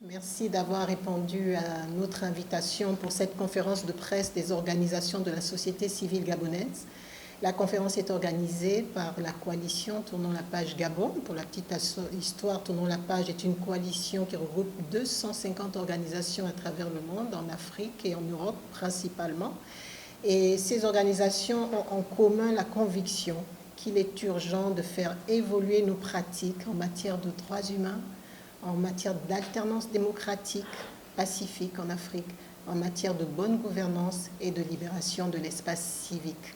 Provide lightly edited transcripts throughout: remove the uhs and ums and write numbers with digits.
Merci d'avoir répondu à notre invitation pour cette conférence de presse des organisations de la société civile gabonaise. La conférence est organisée par la coalition Tournons la page Gabon. Pour la petite histoire, Tournons la page est une coalition qui regroupe 250 organisations à travers le monde, en Afrique et en Europe principalement. Et ces organisations ont en commun la conviction qu'il est urgent de faire évoluer nos pratiques en matière de droits humains, en matière d'alternance démocratique pacifique en Afrique, en matière de bonne gouvernance et de libération de l'espace civique.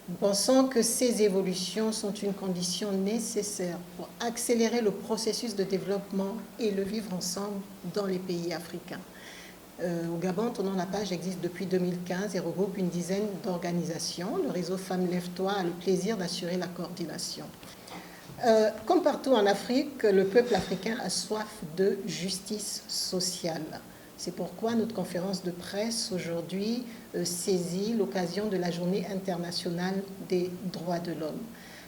Nous pensons que ces évolutions sont une condition nécessaire pour accélérer le processus de développement et le vivre ensemble dans les pays africains. Au Gabon, Tournons la page existe depuis 2015 et regroupe une dizaine d'organisations. Le réseau Femmes Lève-toi a le plaisir d'assurer la coordination. Comme partout en Afrique, le peuple africain a soif de justice sociale. C'est pourquoi notre conférence de presse aujourd'hui saisit l'occasion de la Journée internationale des droits de l'homme.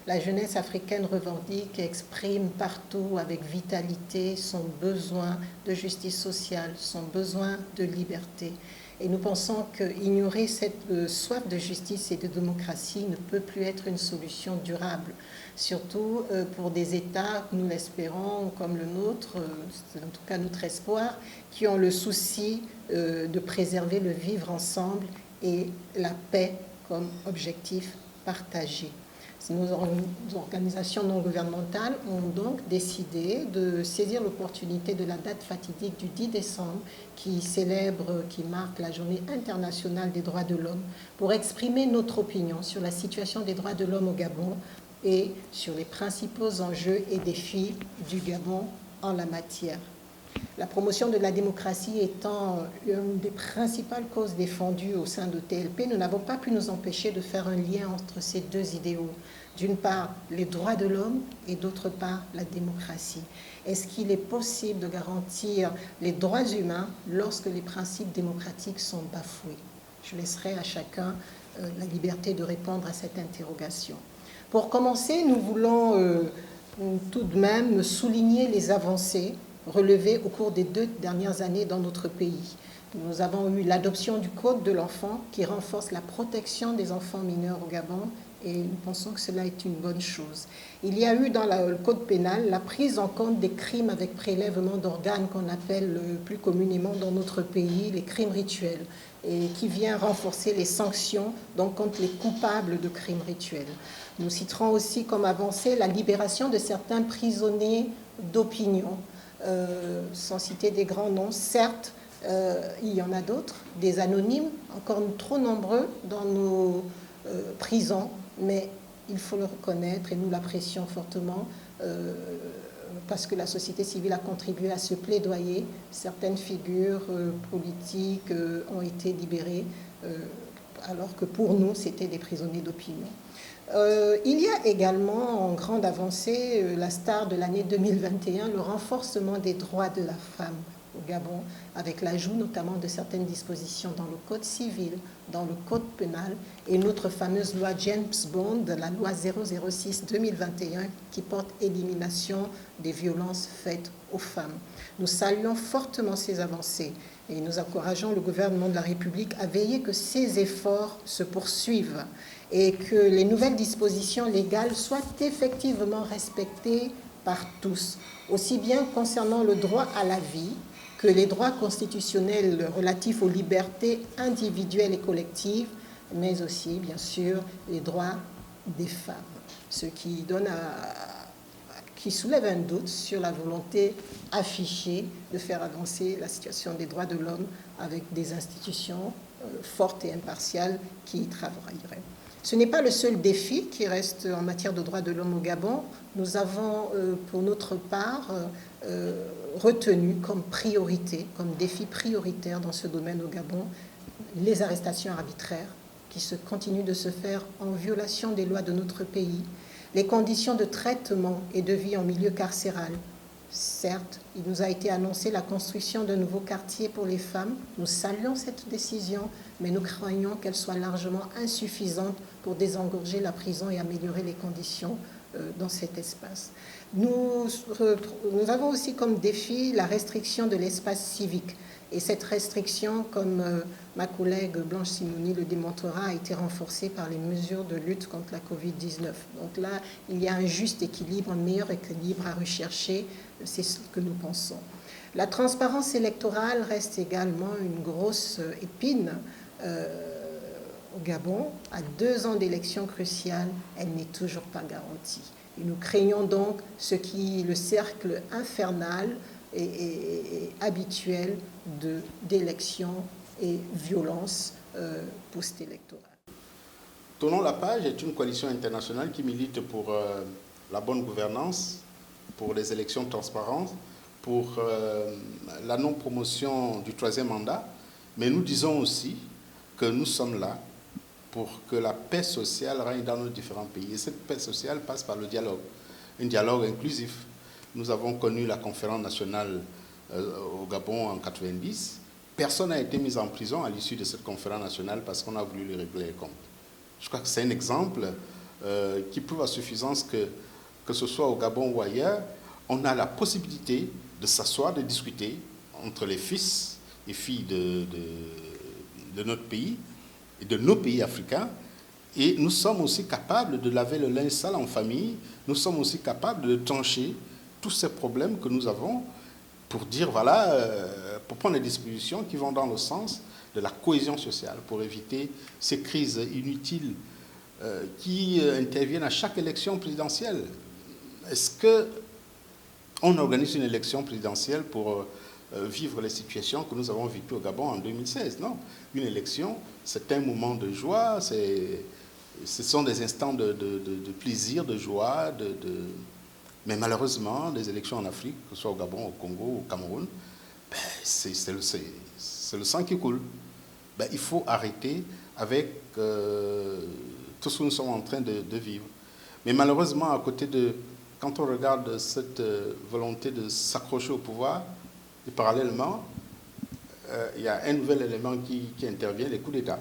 La jeunesse africaine revendique et exprime partout avec vitalité son besoin de justice sociale, son besoin de liberté. Et nous pensons qu'ignorer cette soif de justice et de démocratie ne peut plus être une solution durable, surtout pour des États, nous l'espérons, comme le nôtre, c'est en tout cas notre espoir, qui ont le souci de préserver le vivre ensemble et la paix comme objectif partagé. Nos organisations non gouvernementales ont donc décidé de saisir l'opportunité de la date fatidique du 10 décembre qui marque la Journée internationale des droits de l'homme pour exprimer notre opinion sur la situation des droits de l'homme au Gabon et sur les principaux enjeux et défis du Gabon en la matière. La promotion de la démocratie étant une des principales causes défendues au sein de TLP, nous n'avons pas pu nous empêcher de faire un lien entre ces deux idéaux. D'une part, les droits de l'homme et d'autre part, la démocratie. Est-ce qu'il est possible de garantir les droits humains lorsque les principes démocratiques sont bafoués? Je laisserai à chacun la liberté de répondre à cette interrogation. Pour commencer, nous voulons tout de même souligner les avancées relevées au cours des 2 dernières années dans notre pays. Nous avons eu l'adoption du Code de l'enfant qui renforce la protection des enfants mineurs au Gabon et nous pensons que cela est une bonne chose. Il y a eu dans le Code pénal la prise en compte des crimes avec prélèvement d'organes qu'on appelle plus communément dans notre pays les crimes rituels et qui vient renforcer les sanctions donc contre les coupables de crimes rituels. Nous citerons aussi comme avancée la libération de certains prisonniers d'opinion. Sans citer des grands noms, certes, il y en a d'autres, des anonymes, encore trop nombreux dans nos prisons, mais il faut le reconnaître et nous l'apprécions fortement parce que la société civile a contribué à ce plaidoyer. Certaines figures politiques ont été libérées alors que pour nous, c'était des prisonniers d'opinion. Il y a également en grande avancée, la star de l'année 2021, le renforcement des droits de la femme au Gabon, avec l'ajout notamment de certaines dispositions dans le Code civil, dans le Code pénal et notre fameuse loi James Bond, la loi 006-2021 qui porte élimination des violences faites aux femmes. Nous saluons fortement ces avancées et nous encourageons le gouvernement de la République à veiller que ces efforts se poursuivent et que les nouvelles dispositions légales soient effectivement respectées par tous, aussi bien concernant le droit à la vie que les droits constitutionnels relatifs aux libertés individuelles et collectives, mais aussi, bien sûr, les droits des femmes, ce qui soulève un doute sur la volonté affichée de faire avancer la situation des droits de l'homme avec des institutions fortes et impartiales qui y travailleraient. Ce n'est pas le seul défi qui reste en matière de droits de l'homme au Gabon. Nous avons, pour notre part, retenu comme priorité, comme défi prioritaire dans ce domaine au Gabon, les arrestations arbitraires qui continuent de se faire en violation des lois de notre pays, les conditions de traitement et de vie en milieu carcéral. Certes, il nous a été annoncé la construction d'un nouveau quartier pour les femmes. Nous saluons cette décision, mais nous craignons qu'elle soit largement insuffisante pour désengorger la prison et améliorer les conditions dans cet espace. Nous avons aussi comme défi la restriction de l'espace civique. Et cette restriction, comme ma collègue Blanche Simoni le démontrera, a été renforcée par les mesures de lutte contre la Covid-19. Donc là, il y a un juste équilibre, un meilleur équilibre à rechercher, c'est ce que nous pensons. La transparence électorale reste également une grosse épine au Gabon. À 2 ans d'élections cruciales, elle n'est toujours pas garantie. Et nous craignons donc le cercle infernal et habituel d'élections et violences post-électorales. Tournons la page est une coalition internationale qui milite pour la bonne gouvernance, pour les élections transparentes, pour la non-promotion du 3e mandat, mais nous disons aussi que nous sommes là pour que la paix sociale règne dans nos différents pays. Et cette paix sociale passe par le dialogue, un dialogue inclusif. Nous avons connu la conférence nationale au Gabon en 1990. Personne n'a été mis en prison à l'issue de cette conférence nationale parce qu'on a voulu lui régler les comptes. Je crois que c'est un exemple qui prouve à suffisance que ce soit au Gabon ou ailleurs, on a la possibilité de s'asseoir, de discuter entre les fils et filles de notre pays et de nos pays africains. Et nous sommes aussi capables de laver le linge sale en famille. Nous sommes aussi capables de trancher tous ces problèmes que nous avons pour dire, voilà, pour prendre des dispositions qui vont dans le sens de la cohésion sociale, pour éviter ces crises inutiles qui interviennent à chaque élection présidentielle. Est-ce qu'on organise une élection présidentielle pour vivre les situations que nous avons vécues au Gabon en 2016? Non. Une élection, c'est un moment de joie, ce sont des instants de plaisir, de joie, mais malheureusement, les élections en Afrique, que ce soit au Gabon, au Congo, au Cameroun, ben, c'est le sang qui coule. Ben, il faut arrêter avec tout ce que nous sommes en train de vivre. Mais malheureusement, à côté quand on regarde cette volonté de s'accrocher au pouvoir, et parallèlement, il y a un nouvel élément qui intervient, les coups d'État.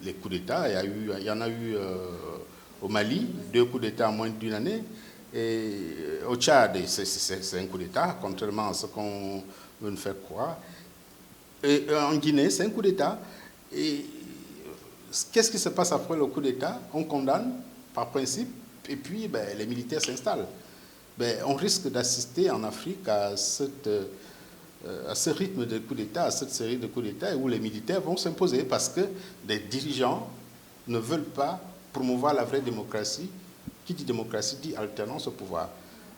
Les coups d'État, il y en a eu au Mali, 2 coups d'État en moins d'une année. Et au Tchad, c'est un coup d'État, contrairement à ce qu'on veut nous faire croire. Et en Guinée, c'est un coup d'État. Et qu'est-ce qui se passe après le coup d'État? On condamne, par principe, et puis les militaires s'installent. On risque d'assister en Afrique à ce rythme de coups d'État, à cette série de coups d'État, où les militaires vont s'imposer parce que les dirigeants ne veulent pas promouvoir la vraie démocratie. Qui dit démocratie dit alternance au pouvoir.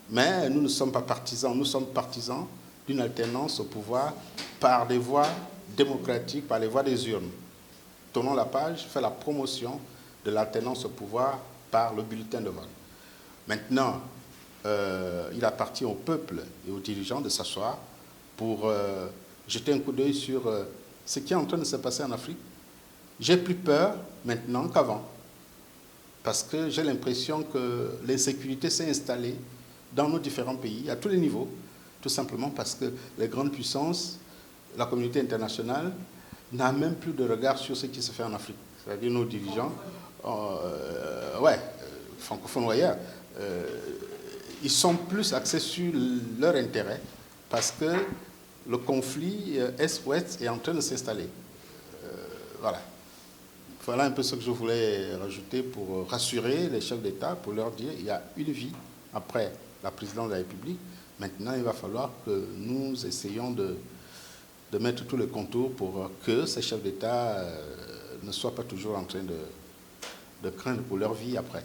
Mais nous ne sommes pas partisans, nous sommes partisans d'une alternance au pouvoir par des voies démocratiques, par les voies des urnes. Tournons la page, fait la promotion de l'alternance au pouvoir par le bulletin de vote. Maintenant, il appartient au peuple et aux dirigeants de s'asseoir pour jeter un coup d'œil sur ce qui est en train de se passer en Afrique. J'ai plus peur maintenant qu'avant, parce que j'ai l'impression que l'insécurité s'est installée dans nos différents pays, à tous les niveaux, tout simplement parce que les grandes puissances, la communauté internationale, n'a même plus de regard sur ce qui se fait en Afrique. C'est-à-dire nos dirigeants, francophones ou ailleurs, ils sont plus axés sur leur intérêt parce que le conflit Est-Ouest est en train de s'installer. Voilà un peu ce que je voulais rajouter pour rassurer les chefs d'État, pour leur dire qu'il y a une vie après la présidence de la République. Maintenant, il va falloir que nous essayions de mettre tous les contours pour que ces chefs d'État ne soient pas toujours en train de craindre pour leur vie après.